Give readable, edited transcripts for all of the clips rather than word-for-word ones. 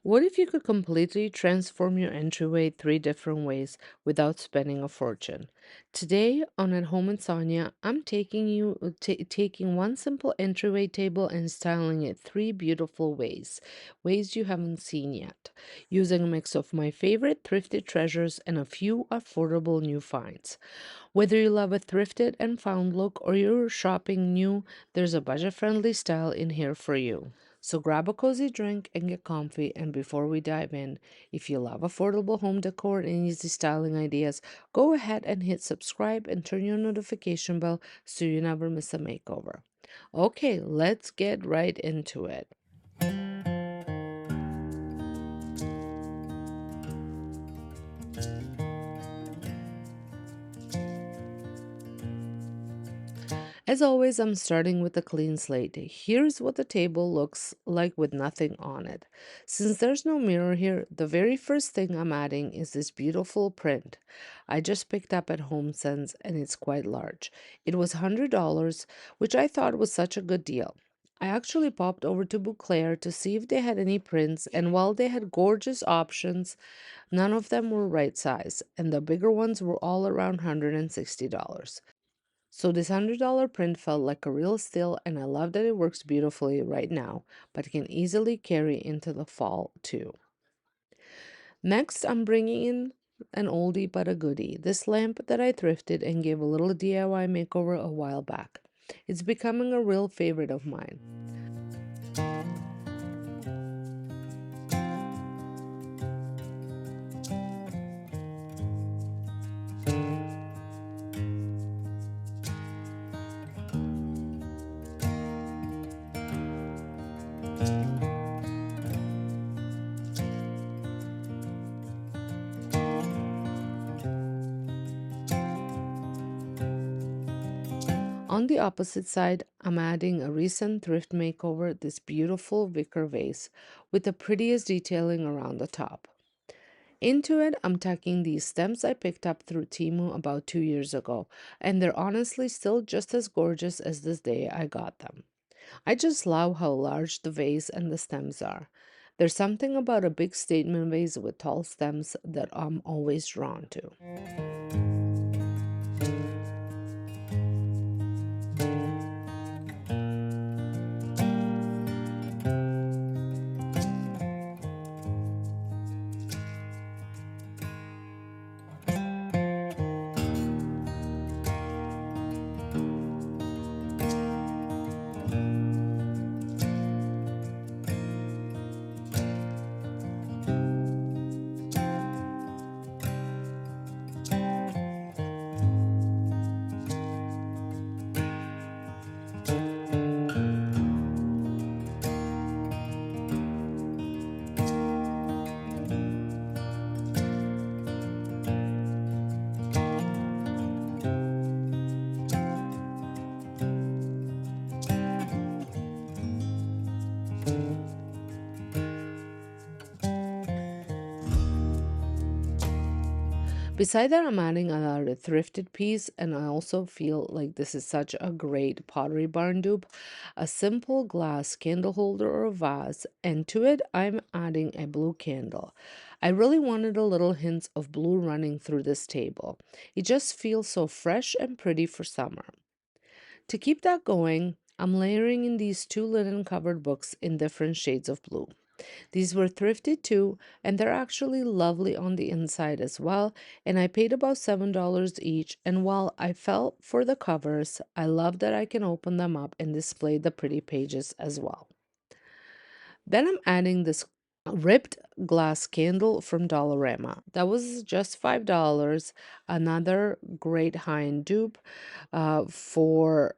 What if you could completely transform your entryway three different ways without spending a fortune? Today on At Home and Sonia, I'm taking one simple entryway table and styling it three beautiful ways you haven't seen yet, using a mix of my favorite thrifted treasures and a few affordable new finds. Whether you love a thrifted and found look or you're shopping new, there's a budget-friendly style in here for you. So grab a cozy drink and get comfy. And before we dive in, if you love affordable home decor and easy styling ideas, go ahead and hit subscribe and turn your notification bell so you never miss a makeover. Okay, let's get right into it. As always, I'm starting with a clean slate. Here's what the table looks like with nothing on it. Since there's no mirror here, the very first thing I'm adding is this beautiful print I just picked up at HomeSense, and it's quite large. It was $100, which I thought was such a good deal. I actually popped over to Bouclair to see if they had any prints, and while they had gorgeous options, none of them were right size, and the bigger ones were all around $160. So this $100 print felt like a real steal, and I love that it works beautifully right now, but can easily carry into the fall too. Next, I'm bringing in an oldie but a goodie, this lamp that I thrifted and gave a little DIY makeover a while back. It's becoming a real favorite of mine. On the opposite side, I'm adding a recent thrift makeover, this beautiful wicker vase with the prettiest detailing around the top. Into it, I'm tucking these stems I picked up through Temu about 2 years ago, and they're honestly still just as gorgeous as this day I got them. I just love how large the vase and the stems are. There's something about a big statement vase with tall stems that I'm always drawn to. Beside that, I'm adding another thrifted piece, and I also feel like this is such a great Pottery barn dupe. A simple glass candle holder or vase, and to it, I'm adding a blue candle. I really wanted a little hint of blue running through this table. It just feels so fresh and pretty for summer. To keep that going, I'm layering in these two linen covered books in different shades of blue. These were thrifted too, and they're actually lovely on the inside as well. And I paid about $7 each. And while I felt for the covers, I love that I can open them up and display the pretty pages as well. Then I'm adding this ripped glass candle from Dollarama. That was just $5. Another great high-end dupe for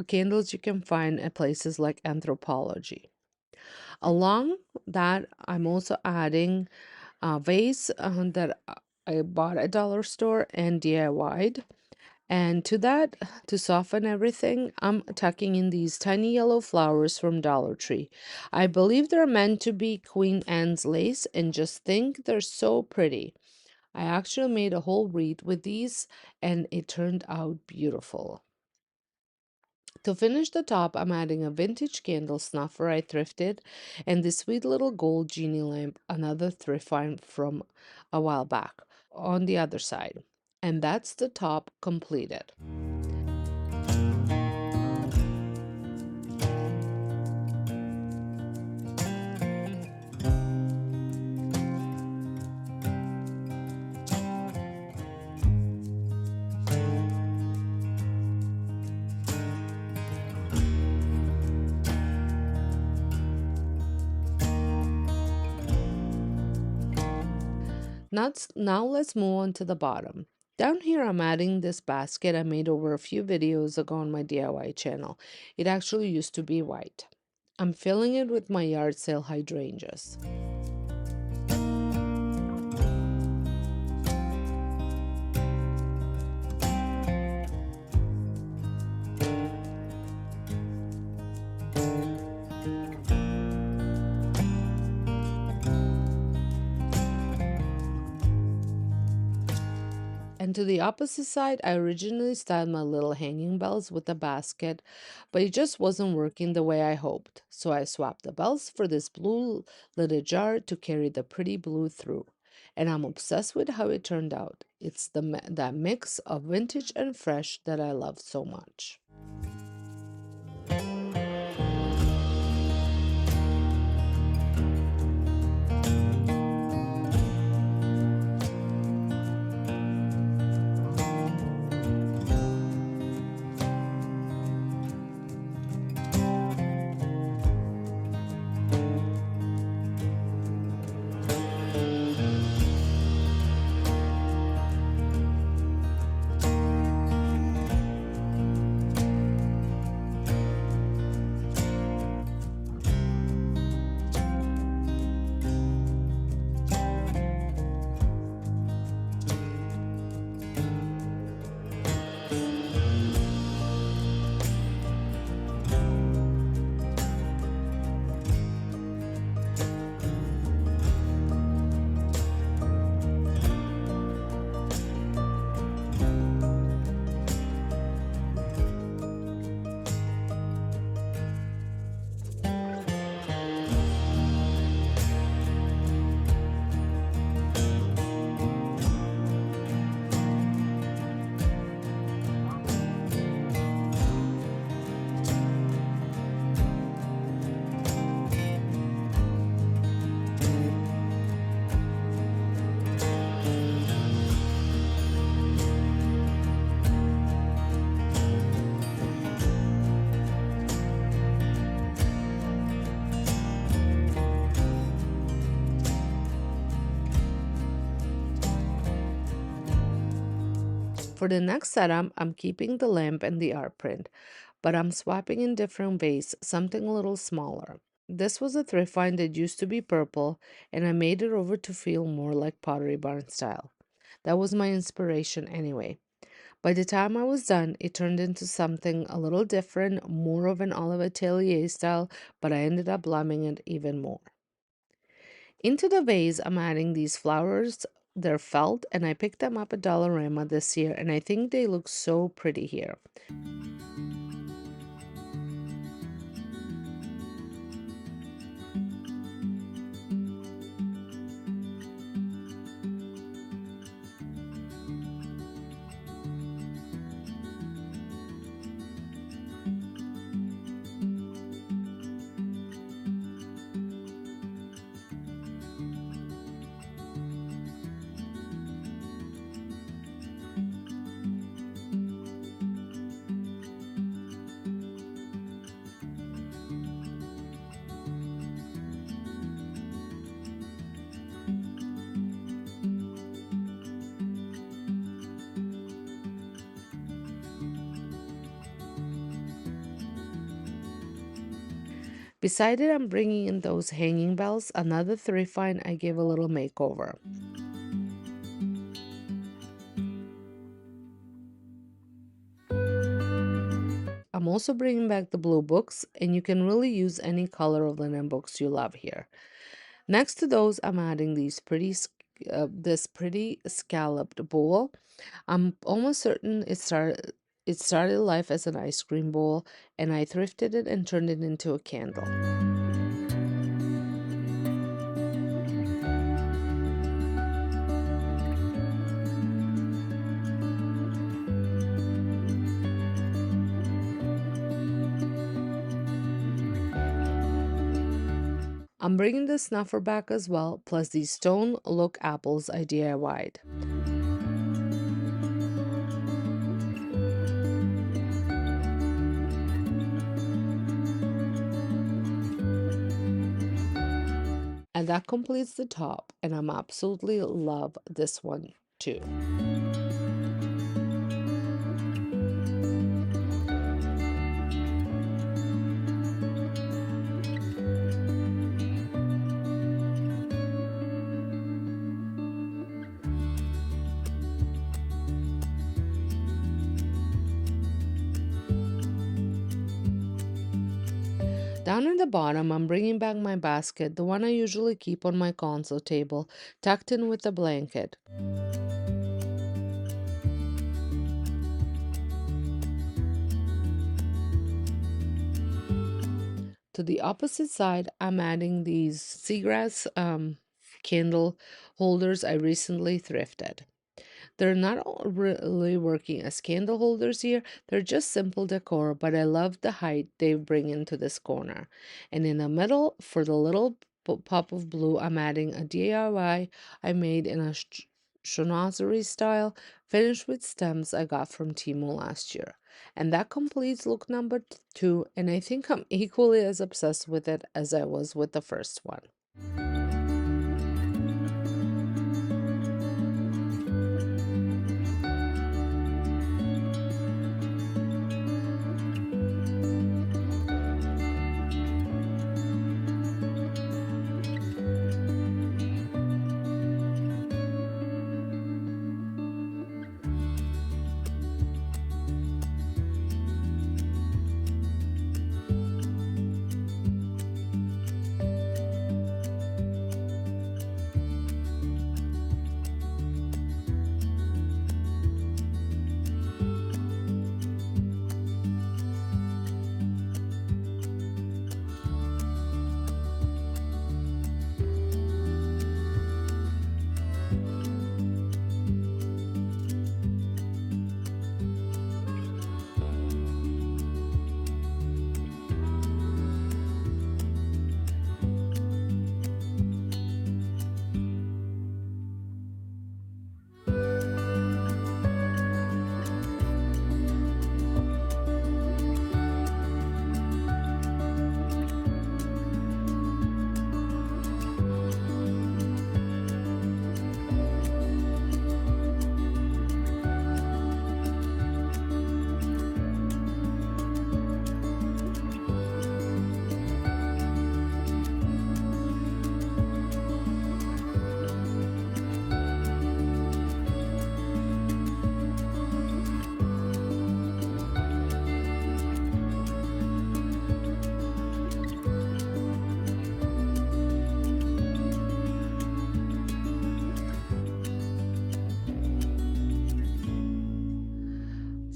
candles you can find at places like Anthropology. Along that, I'm also adding a vase that I bought at dollar store and DIY'd. And to that, to soften everything, I'm tucking in these tiny yellow flowers from Dollar Tree. I believe they're meant to be Queen Anne's lace, and just think they're so pretty. I actually made a whole wreath with these, and it turned out beautiful. To finish the top, I'm adding a vintage candle snuffer I thrifted and this sweet little gold genie lamp, another thrift find from a while back, on the other side. And that's the top completed. Now let's move on to the bottom. Down here, I'm adding this basket I made over a few videos ago on my DIY channel. It actually used to be white. I'm filling it with my yard sale hydrangeas. And to the opposite side, I originally styled my little hanging bells with the basket, but it just wasn't working the way I hoped. So I swapped the bells for this blue lidded jar to carry the pretty blue through. And I'm obsessed with how it turned out. It's that mix of vintage and fresh that I love so much. For the next setup, I'm keeping the lamp and the art print, but I'm swapping in different ways, something a little smaller. This was a thrift find that used to be purple, and I made it over to feel more like Pottery Barn style. That was my inspiration anyway. By the time I was done, it turned into something a little different, more of an Olive Atelier style, but I ended up loving it even more. Into the vase, I'm adding these flowers. They're felt, and I picked them up at Dollarama this year, and I think they look so pretty here. Beside it, I'm bringing in those hanging bells, another thrift find I gave a little makeover. I'm also bringing back the blue books, and you can really use any color of linen books you love here. Next to those, I'm adding this pretty scalloped bowl. I'm almost certain It started life as an ice cream bowl, and I thrifted it and turned it into a candle. I'm bringing the snuffer back as well, plus these stone look apples I DIY'd. And that completes the top, and I'm absolutely love this one too. Down in the bottom, I'm bringing back my basket, the one I usually keep on my console table, tucked in with a blanket. To the opposite side, I'm adding these seagrass candle holders I recently thrifted. They're not really working as candle holders here, they're just simple decor, but I love the height they bring into this corner. And in the middle, for the little pop of blue, I'm adding a DIY I made in a chinoiserie style, finished with stems I got from Timo last year. And that completes look number two, and I think I'm equally as obsessed with it as I was with the first one.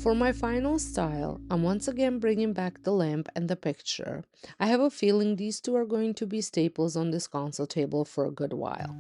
For my final style, I'm once again bringing back the lamp and the picture. I have a feeling these two are going to be staples on this console table for a good while.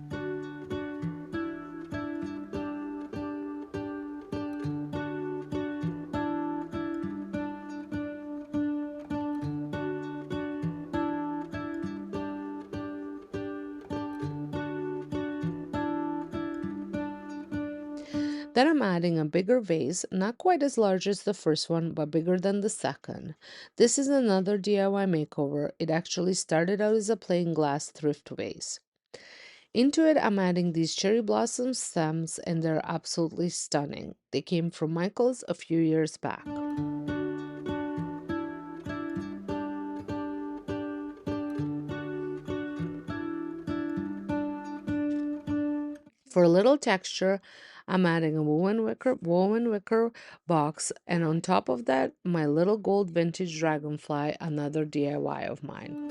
Then I'm adding a bigger vase, not quite as large as the first one, but bigger than the second. This is another DIY makeover. It actually started out as a plain glass thrift vase. Into it, I'm adding these cherry blossom stems, and they're absolutely stunning. They came from Michael's a few years back. For a little texture, I'm adding a woven wicker box, and on top of that, my little gold vintage dragonfly, another DIY of mine.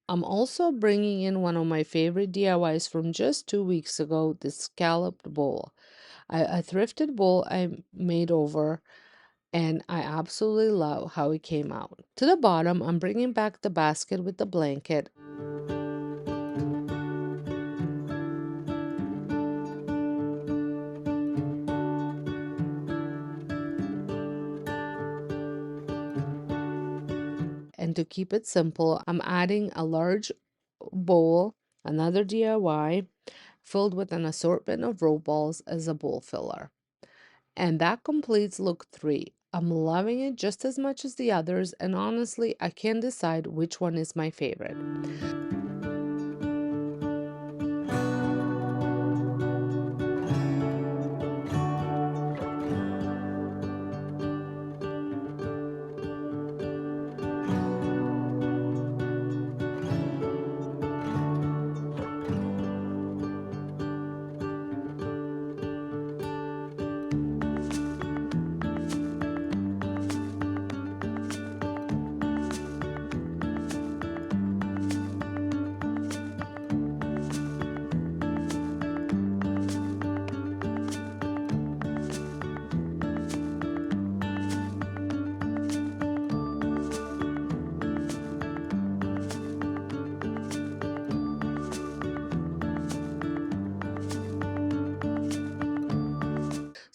I'm also bringing in one of my favorite DIYs from just 2 weeks ago, this scalloped bowl. A thrifted bowl I made over, and I absolutely love how it came out. To the bottom, I'm bringing back the basket with the blanket and to keep it simple, I'm adding a large bowl, another DIY, filled with an assortment of roll balls as a bowl filler. And that completes look 3. I'm loving it just as much as the others, and honestly, I can't decide which one is my favorite.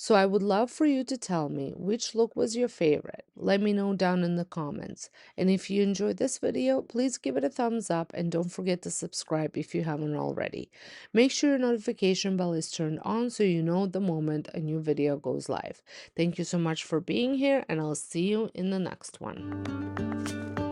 So I would love for you to tell me which look was your favorite. Let me know down in the comments. And if you enjoyed this video, please give it a thumbs up and don't forget to subscribe if you haven't already. Make sure your notification bell is turned on so you know the moment a new video goes live. Thank you so much for being here, and I'll see you in the next one.